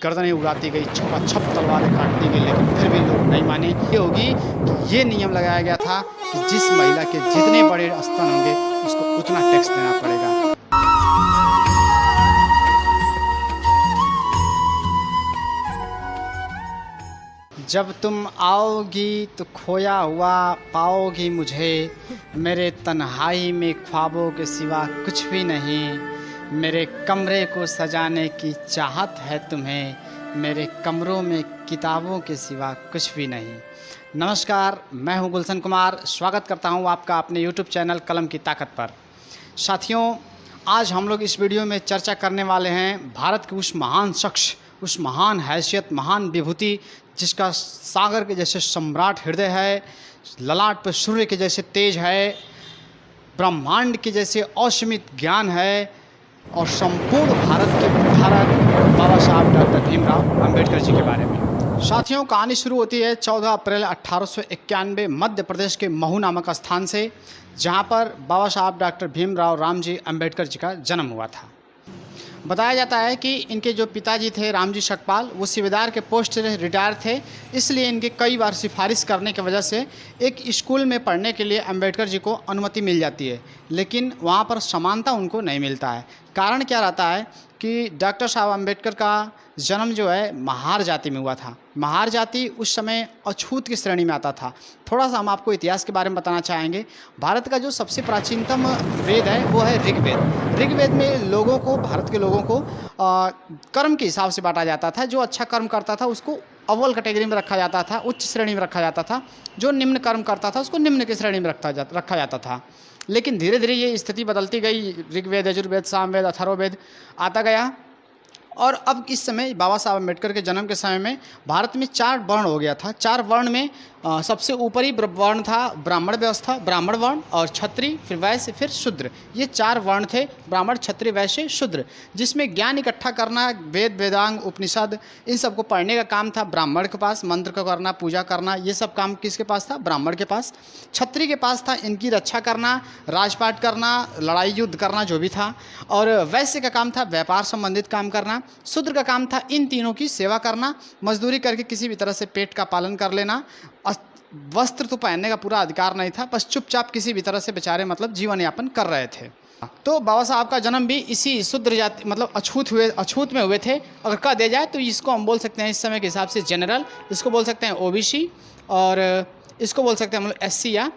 गर्दनें उड़ाती गई, छप्पा-छप तलवारें काट दी गई, लेकिन फिर भी लोग नहीं माने। ये होगी कि ये नियम लगाया गया था कि जिस महिला के जितने बड़े स्तन होंगे, उसको उतना टैक्स देना पड़ेगा। जब तुम आओगी तो खोया हुआ पाओगी मुझे, मेरे तन्हाई में ख्वाबों के सिवा कुछ भी नहीं। मेरे कमरे को सजाने की चाहत है तुम्हें, मेरे कमरों में किताबों के सिवा कुछ भी नहीं। नमस्कार, मैं हूं गुलशन कुमार। स्वागत करता हूं आपका अपने YouTube चैनल कलम की ताकत पर। साथियों, आज हम लोग इस वीडियो में चर्चा करने वाले हैं भारत के उस महान शख्स, उस महान हैसियत, महान विभूति जिसका सागर के जैसे सम्राट हृदय है, ललाट पर सूर्य के जैसे तेज है, ब्रह्मांड के जैसे असीमित ज्ञान है और संपूर्ण भारत के उद्धारक बाबा साहब डॉक्टर भीमराव अंबेडकर जी के बारे में। साथियों, कहानी शुरू होती है 14 अप्रैल 1891 मध्य प्रदेश के महू नामक स्थान से, जहां पर बाबा साहब डॉक्टर भीमराव रामजी अंबेडकर जी का जन्म हुआ था। बताया जाता है कि इनके जो पिताजी थे रामजी सकपाल, वो सूबेदार के पोस्ट से रिटायर थे, इसलिए इनके कई बार सिफारिश करने की वजह से एक स्कूल में पढ़ने के लिए अंबेडकर जी को अनुमति मिल जाती है, लेकिन वहाँ पर समानता उनको नहीं मिलता है। कारण क्या रहता है कि डॉक्टर साहब अंबेडकर का जन्म जो है महार जाति में हुआ था। महार जाति उस समय अछूत की श्रेणी में आता था। थोड़ा सा हम आपको इतिहास के बारे में बताना चाहेंगे। भारत का जो सबसे प्राचीनतम वेद है वो है ऋग्वेद। ऋग्वेद में लोगों को, भारत के लोगों को कर्म के हिसाब से बांटा जाता था। जो अच्छा कर्म करता था उसको अव्वल कैटेगरी में रखा जाता था, उच्च श्रेणी में रखा जाता था। जो निम्न कर्म करता था उसको निम्न की श्रेणी में रखा जाता था। लेकिन धीरे धीरे ये स्थिति बदलती गई। ऋग्वेद, यजुर्वेद, सामवेद, अथर्ववेद आता गया और अब इस समय बाबा साहब अम्बेडकर के जन्म के समय में भारत में 4 वर्ण हो गया था। 4 वर्ण में सबसे ऊपरी वर्ण था ब्राह्मण व्यवस्था, ब्राह्मण वर्ण, और क्षत्रिय, फिर वैश्य, फिर शूद्र। ये 4 वर्ण थे, ब्राह्मण, क्षत्रिय, वैश्य, शूद्र, जिसमें ज्ञान इकट्ठा करना, वेद, वेदांग, उपनिषद, इन सबको पढ़ने का काम था ब्राह्मण के पास। मंत्र को करना, पूजा करना, ये सब काम किसके पास था? ब्राह्मण के पास। क्षत्रिय के पास था इनकी रक्षा करना, राजपाट करना, लड़ाई युद्ध करना जो भी था। और वैश्य का काम था व्यापार संबंधित काम करना। शूद्र का काम था इन तीनों की सेवा करना, मजदूरी करके किसी भी तरह से पेट का पालन कर लेना। वस्त्र तो पहनने का पूरा अधिकार नहीं था, बस चुपचाप किसी भी तरह से बेचारे मतलब जीवन यापन कर रहे थे। तो बाबा साहब का जन्म भी इसी शूद्र जाति मतलब अछूत में हुए थे। अगर कह दिया जाए तो इसको हम बोल सकते हैं इस समय के हिसाब से जनरल, इसको बोल सकते हैं ओबीसी, और इसको बोल सकते हैं हम लोग एससी या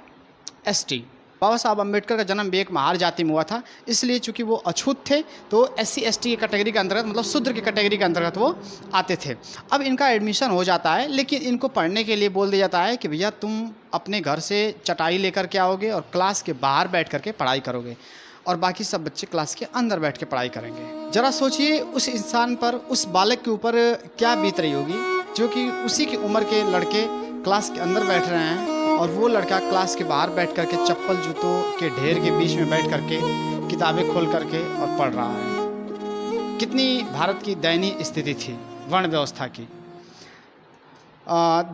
एसटी। बाबा साहब अम्बेडकर का जन्म भी एक महार जाति में हुआ था, इसलिए चूंकि वो अछूत थे तो एससी एसटी की कैटेगरी के अंतर्गत, मतलब शूद्र की कैटेगरी के अंतर्गत वो आते थे। अब इनका एडमिशन हो जाता है, लेकिन इनको पढ़ने के लिए बोल दिया जाता है कि भैया तुम अपने घर से चटाई लेकर के आओगे और क्लास के बाहर बैठ करके पढ़ाई करोगे, और बाकी सब बच्चे क्लास के अंदर बैठ के पढ़ाई करेंगे। जरा सोचिए उस इंसान पर, उस बालक के ऊपर क्या बीत रही होगी, जो कि उसी की उम्र के लड़के क्लास के अंदर बैठ रहे हैं और वो लड़का क्लास के बाहर बैठ करके चप्पल जूतों के ढेर के बीच में बैठ करके किताबें खोल करके और पढ़ रहा है। कितनी भारत की दयनीय स्थिति थी वर्ण व्यवस्था की।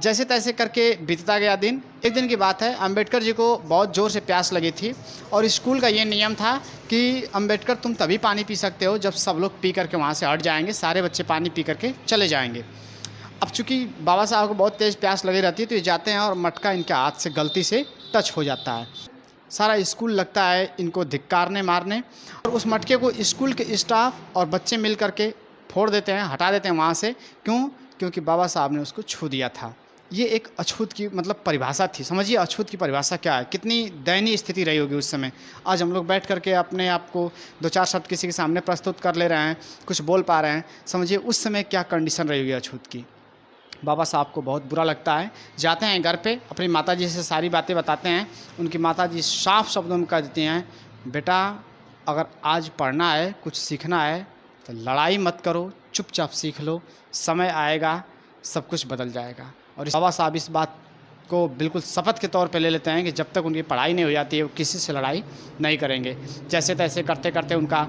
जैसे तैसे करके बीतता गया दिन। एक दिन की बात है, अंबेडकर जी को बहुत ज़ोर से प्यास लगी थी और स्कूल का ये नियम था कि अंबेडकर तुम तभी पानी पी सकते हो जब सब लोग पी करके वहाँ से हट जाएंगे, सारे बच्चे पानी पी करके चले जाएंगे। अब चूंकि बाबा साहब को बहुत तेज़ प्यास लगी रहती है तो ये जाते हैं और मटका इनके हाथ से गलती से टच हो जाता है। सारा स्कूल लगता है इनको धिक्कारने मारने, और उस मटके को स्कूल के स्टाफ और बच्चे मिल करके फोड़ देते हैं, हटा देते हैं वहाँ से। क्यों? क्योंकि बाबा साहब ने उसको छू दिया था। ये एक अछूत की मतलब परिभाषा थी। समझिए अछूत की परिभाषा क्या है, कितनी दयनीय स्थिति रही होगी उस समय। आज हम लोग बैठ करके अपने आप को 2-4 शब्द किसी के सामने प्रस्तुत कर ले रहे हैं, कुछ बोल पा रहे हैं। समझिए उस समय क्या कंडीशन रही होगी अछूत की। बाबा साहब को बहुत बुरा लगता है। जाते हैं घर पे, अपनी माताजी से सारी बातें बताते हैं। उनकी माताजी साफ शब्दों में कह देती हैं, बेटा अगर आज पढ़ना है, कुछ सीखना है तो लड़ाई मत करो, चुपचाप सीख लो, समय आएगा सब कुछ बदल जाएगा। और बाबा साहब इस बात को बिल्कुल शपथ के तौर पे ले लेते हैं कि जब तक उनकी पढ़ाई नहीं हो जाती है वो किसी से लड़ाई नहीं करेंगे। जैसे तैसे करते करते उनका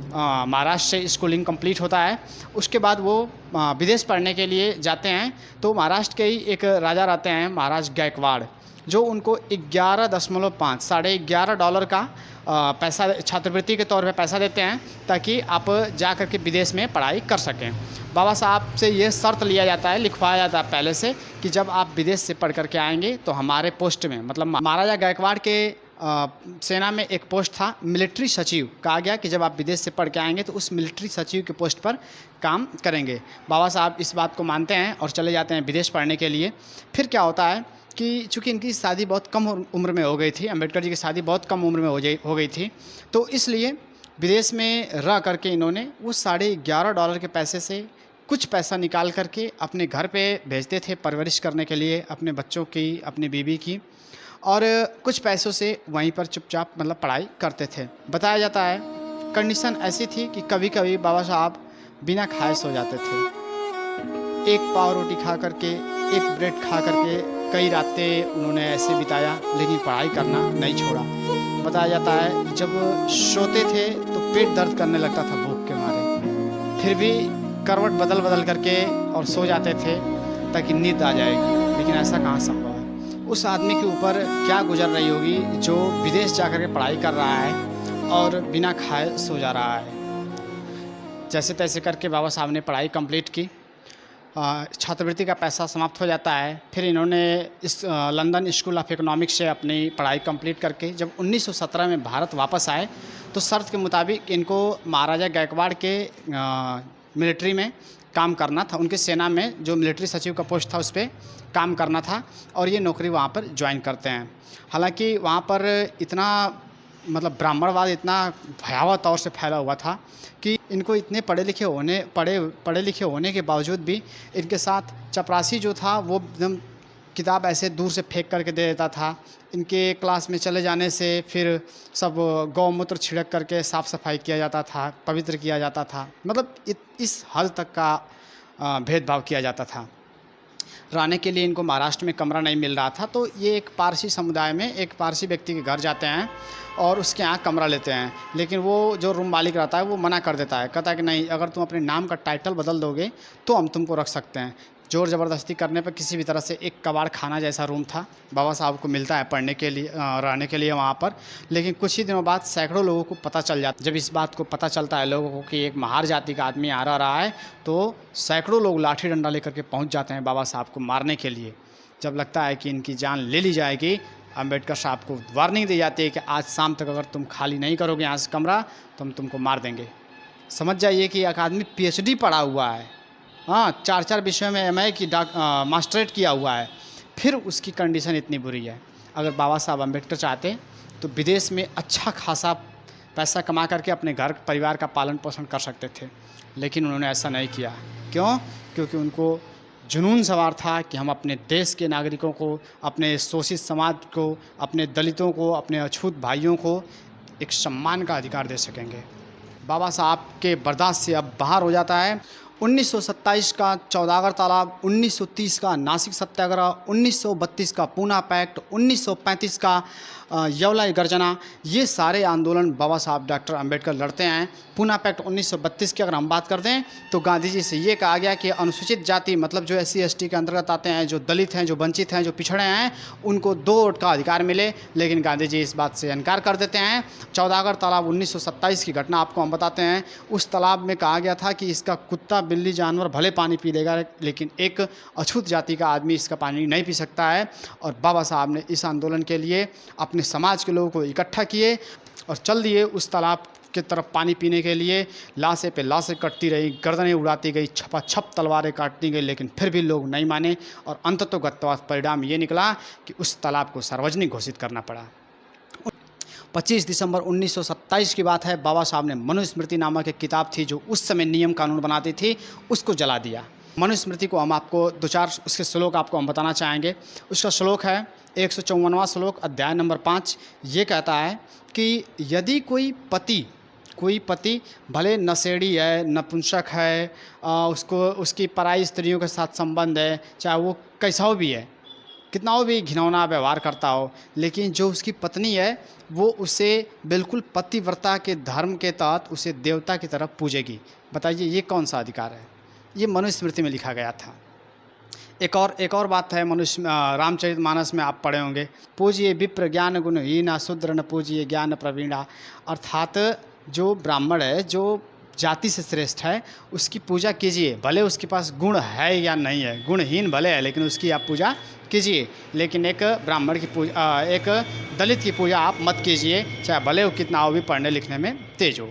महाराष्ट्र से स्कूलिंग कंप्लीट होता है। उसके बाद वो विदेश पढ़ने के लिए जाते हैं। तो महाराष्ट्र के ही एक राजा रहते हैं, महाराज गायकवाड़। जो उनको 11.5 $11.5 का पैसा छात्रवृत्ति के तौर पे पैसा देते हैं, ताकि आप जा कर के विदेश में पढ़ाई कर सकें। बाबा साहब से ये शर्त लिया जाता है, लिखवाया जाता है पहले से, कि जब आप विदेश से पढ़ कर के आएंगे तो हमारे पोस्ट में, मतलब महाराजा गायकवाड़ के सेना में एक पोस्ट था मिलिट्री सचिव। कहा गया कि जब आप विदेश से पढ़ के आएंगे तो उस मिलिट्री सचिव के पोस्ट पर काम करेंगे। बाबा साहब इस बात को मानते हैं और चले जाते हैं विदेश पढ़ने के लिए। फिर क्या होता है कि चूँकि इनकी शादी बहुत कम उम्र में हो गई थी, अम्बेडकर जी की शादी बहुत कम उम्र में हो गई थी, तो इसलिए विदेश में रह करके इन्होंने उस $11.5 के पैसे से कुछ पैसा निकाल करके अपने घर पे भेजते थे परवरिश करने के लिए, अपने बच्चों की, अपनी बीवी की, और कुछ पैसों से वहीं पर चुपचाप मतलब पढ़ाई करते थे। बताया जाता है कंडीशन ऐसी थी कि कभी कभी बाबा साहब बिना खाए सो जाते थे। एक पाव रोटी खा करके, एक ब्रेड खा करके कई रातें उन्होंने ऐसे बिताया, लेकिन पढ़ाई करना नहीं छोड़ा। बताया जाता है जब सोते थे तो पेट दर्द करने लगता था भूख के मारे, फिर भी करवट बदल बदल करके और सो जाते थे ताकि नींद आ जाएगी, लेकिन ऐसा कहाँ संभव है। उस आदमी के ऊपर क्या गुजर रही होगी जो विदेश जाकर के पढ़ाई कर रहा है और बिना खाए सो जा रहा है। जैसे तैसे करके बाबा साहब ने पढ़ाई कंप्लीट की, छात्रवृत्ति का पैसा समाप्त हो जाता है। फिर इन्होंने इस लंदन स्कूल ऑफ इकोनॉमिक्स से अपनी पढ़ाई कंप्लीट करके जब 1917 में भारत वापस आए तो शर्त के मुताबिक इनको महाराजा गायकवाड़ के मिलिट्री में काम करना था, उनके सेना में जो मिलिट्री सचिव का पोस्ट था उस पर काम करना था, और ये नौकरी वहाँ पर ज्वाइन करते हैं। हालांकि वहाँ पर इतना मतलब ब्राह्मणवाद इतना भयावह तौर से फैला हुआ था कि इनको इतने पढ़े लिखे होने के बावजूद भी इनके साथ चपरासी जो था वो एकदम किताब ऐसे दूर से फेंक करके दे देता था। इनके क्लास में चले जाने से फिर सब गौमूत्र छिड़क करके साफ़ सफाई किया जाता था, पवित्र किया जाता था, मतलब इस हद तक का भेदभाव किया जाता था। रहने के लिए इनको महाराष्ट्र में कमरा नहीं मिल रहा था, तो ये एक पारसी समुदाय में एक पारसी व्यक्ति के घर जाते हैं और उसके यहाँ कमरा लेते हैं। लेकिन वो जो रूम मालिक रहता है वो मना कर देता है, कहता है कि नहीं, अगर तुम अपने नाम का टाइटल बदल दोगे तो हम तुमको रख सकते हैं। ज़ोर ज़बरदस्ती करने पर किसी भी तरह से एक कबाड़ खाना जैसा रूम था बाबा साहब को मिलता है पढ़ने के लिए, रहने के लिए वहाँ पर। लेकिन कुछ ही दिनों बाद सैकड़ों लोगों को पता चल जाता, जब इस बात को पता चलता है लोगों को कि एक महार जाति का आदमी आ रहा है, तो सैकड़ों लोग लाठी डंडा लेकर के पहुँच जाते हैं बाबा साहब को मारने के लिए। जब लगता है कि इनकी जान ले ली जाएगी, अम्बेडकर साहब को वार्निंग दी जाती है कि आज शाम तक अगर तुम खाली नहीं करोगे यहाँ से कमरा तो हम तुमको मार देंगे। समझ जाइए कि एक आदमी PhD पढ़ा हुआ है, हाँ, 4 विषयों में MA की मास्टरेट किया हुआ है, फिर उसकी कंडीशन इतनी बुरी है। अगर बाबा साहब अम्बेडकर चाहते तो विदेश में अच्छा खासा पैसा कमा करके अपने घर परिवार का पालन पोषण कर सकते थे, लेकिन उन्होंने ऐसा नहीं किया। क्यों? क्योंकि उनको जुनून सवार था कि हम अपने देश के नागरिकों को, अपने शोषित समाज को, अपने दलितों को, अपने अछूत भाइयों को एक सम्मान का अधिकार दे सकेंगे। बाबा साहब के बर्दाश्त से अब बाहर हो जाता है। 1927 का चौदागर तालाब, 1930 का नासिक सत्याग्रह, 1932 का पूना पैक्ट, 1935 का यवलाई गर्जना, ये सारे आंदोलन बाबा साहब डॉक्टर अम्बेडकर लड़ते हैं। पूना पैक्ट 1932 की अगर हम बात करते हैं तो गांधी जी से ये कहा गया कि अनुसूचित जाति मतलब जो SC ST के अंतर्गत आते हैं, जो दलित हैं, जो वंचित हैं, जो पिछड़े हैं, उनको 2 वोट का अधिकार मिले, लेकिन गांधी जी इस बात से इनकार कर देते हैं। चौदागर तालाब 1927 की घटना आपको हम बताते हैं। उस तालाब में कहा गया था कि इसका कुत्ता बिल्ली जानवर भले पानी पी लेगा, लेकिन एक अछूत जाति का आदमी इसका पानी नहीं पी सकता है। और बाबा साहब ने इस आंदोलन के लिए अपने समाज के लोगों को इकट्ठा किए और चल दिए उस तालाब की तरफ पानी पीने के लिए। लाशें पे लाशें कटती रही, गर्दनें उड़ाती गई, छपाछप तलवारें काटती गई, लेकिन फिर भी लोग नहीं माने और अंततोगत्वा परिणाम ये निकला कि उस तालाब को सार्वजनिक घोषित करना पड़ा। 25 दिसंबर 1927 की बात है। बाबा साहब ने मनुस्मृति नामक एक किताब थी जो उस समय नियम कानून बनाती थी, उसको जला दिया। मनुस्मृति को हम आपको 2-4 उसके श्लोक आपको हम बताना चाहेंगे। उसका श्लोक है 154वां श्लोक, अध्याय नंबर 5। ये कहता है कि यदि कोई पति भले नशेड़ी है, नपुंसक है, उसकी पराई स्त्रियों के साथ संबंध है, चाहे वो कैसा भी है, कितना वो भी घिनौना व्यवहार करता हो, लेकिन जो उसकी पत्नी है वो उसे बिल्कुल पतिव्रता के धर्म के तहत उसे देवता की तरफ पूजेगी। बताइए ये कौन सा अधिकार है? ये मनुस्मृति में लिखा गया था। एक और बात है मनुष्य रामचरितमानस में आप पढ़े होंगे, पूजिए विप्र ज्ञान गुणहीना शूद्र न पूजिए ज्ञान प्रवीणा। अर्थात जो ब्राह्मण है, जो जाति से श्रेष्ठ है, उसकी पूजा कीजिए, भले उसके पास गुण है या नहीं है, गुणहीन भले है लेकिन उसकी आप पूजा कीजिए। लेकिन एक ब्राह्मण की पूजा, एक दलित की पूजा आप मत कीजिए, चाहे भले वो कितना हो भी पढ़ने लिखने में तेज हो।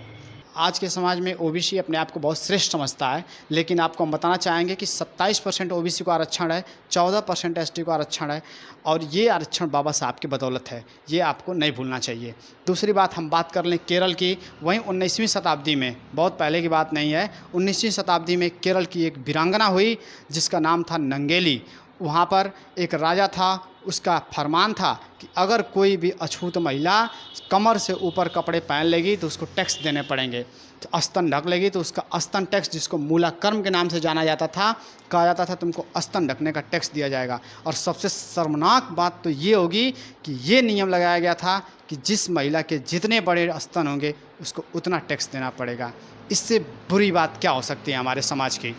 आज के समाज में ओबीसी अपने आप को बहुत श्रेष्ठ समझता है, लेकिन आपको हम बताना चाहेंगे कि 27% ओबीसी को आरक्षण है, 14% एसटी को आरक्षण है, और ये आरक्षण बाबा साहब की बदौलत है, ये आपको नहीं भूलना चाहिए। दूसरी बात हम बात कर लें केरल की, वहीं 19वीं शताब्दी में, बहुत पहले की बात नहीं है, 19वीं शताब्दी में केरल की एक वीरांगना हुई जिसका नाम था नंगेली। वहाँ पर एक राजा था, उसका फरमान था कि अगर कोई भी अछूत महिला कमर से ऊपर कपड़े पहन लेगी तो उसको टैक्स देने पड़ेंगे, तो स्तन ढक लेगी तो उसका स्तन टैक्स, जिसको मूलाकर्म के नाम से जाना जाता था, कहा जाता था तुमको स्तन ढकने का टैक्स दिया जाएगा। और सबसे शर्मनाक बात तो ये होगी कि ये नियम लगाया गया था कि जिस महिला के जितने बड़े स्तन होंगे उसको उतना टैक्स देना पड़ेगा। इससे बुरी बात क्या हो सकती है हमारे समाज की।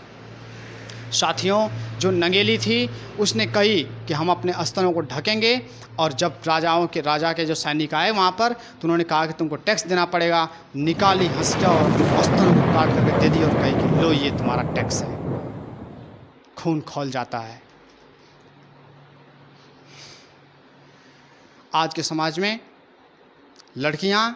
साथियों, जो नंगेली थी उसने कही कि हम अपने स्तनों को ढकेंगे, और जब राजा के जो सैनिक आए वहाँ पर, तो उन्होंने कहा कि तुमको टैक्स देना पड़ेगा। निकाली हंसिया और अपने स्तनों को काट करके दे दी और कही कि लो ये तुम्हारा टैक्स है। खून खौल जाता है। आज के समाज में लड़कियाँ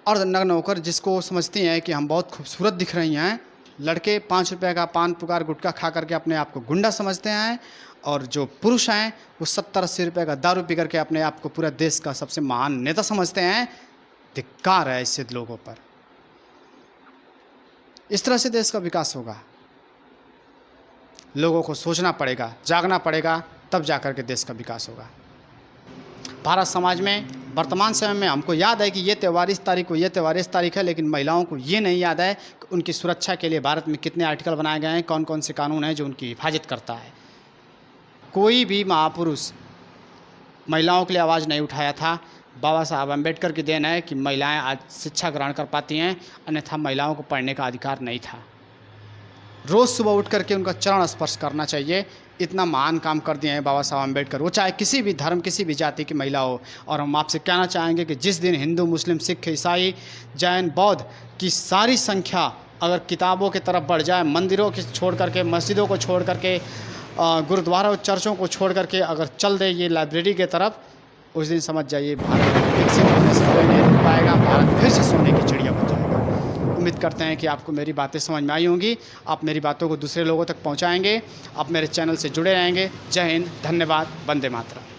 अर्धनग्न होकर जिसको समझती हैं कि हम बहुत खूबसूरत दिख रही हैं, लड़के 5 रुपये का पान पुकार गुटखा खा करके अपने आप को गुंडा समझते हैं, और जो पुरुष हैं वो 70-80 रुपये का दारू पी करके अपने आप को पूरा देश का सबसे महान नेता समझते हैं। धिक्कार है ऐसे लोगों पर। इस तरह से देश का विकास होगा। लोगों को सोचना पड़ेगा, जागना पड़ेगा, तब जाकर के देश का विकास होगा। भारत समाज में वर्तमान समय में हमको याद है कि ये त्यौहार इस तारीख को, ये त्यौहार इस तारीख है, लेकिन महिलाओं को ये नहीं याद है कि उनकी सुरक्षा के लिए भारत में कितने आर्टिकल बनाए गए हैं, कौन कौन से कानून हैं जो उनकी हिफाजत करता है। कोई भी महापुरुष महिलाओं के लिए आवाज़ नहीं उठाया था। बाबा साहब अम्बेडकर की देन है कि महिलाएं आज शिक्षा ग्रहण कर पाती हैं, अन्यथा महिलाओं को पढ़ने का अधिकार नहीं था। रोज़ सुबह उठ करके उनका चरण स्पर्श करना चाहिए। इतना महान काम कर दिए हैं बाबा साहब अम्बेडकर, वो चाहे किसी भी धर्म, किसी भी जाति की महिला हो। और हम आपसे कहना चाहेंगे कि जिस दिन हिंदू, मुस्लिम, सिख, ईसाई, जैन, बौद्ध की सारी संख्या अगर किताबों की तरफ बढ़ जाए, मंदिरों की छोड़ करके, मस्जिदों को छोड़ करके, गुरुद्वारा और चर्चों को छोड़ करके अगर चल दे ये लाइब्रेरी की तरफ, उस दिन समझ जाइए भारत विकसित होने से कोई नहीं रुक पाएगा, भारत फिर से सोने की चिड़िया बन जाएगा। उम्मीद करते हैं कि आपको मेरी बातें समझ में आई होंगी, आप मेरी बातों को दूसरे लोगों तक पहुंचाएंगे, आप मेरे चैनल से जुड़े रहेंगे। जय हिंद, धन्यवाद, वंदे मातरम।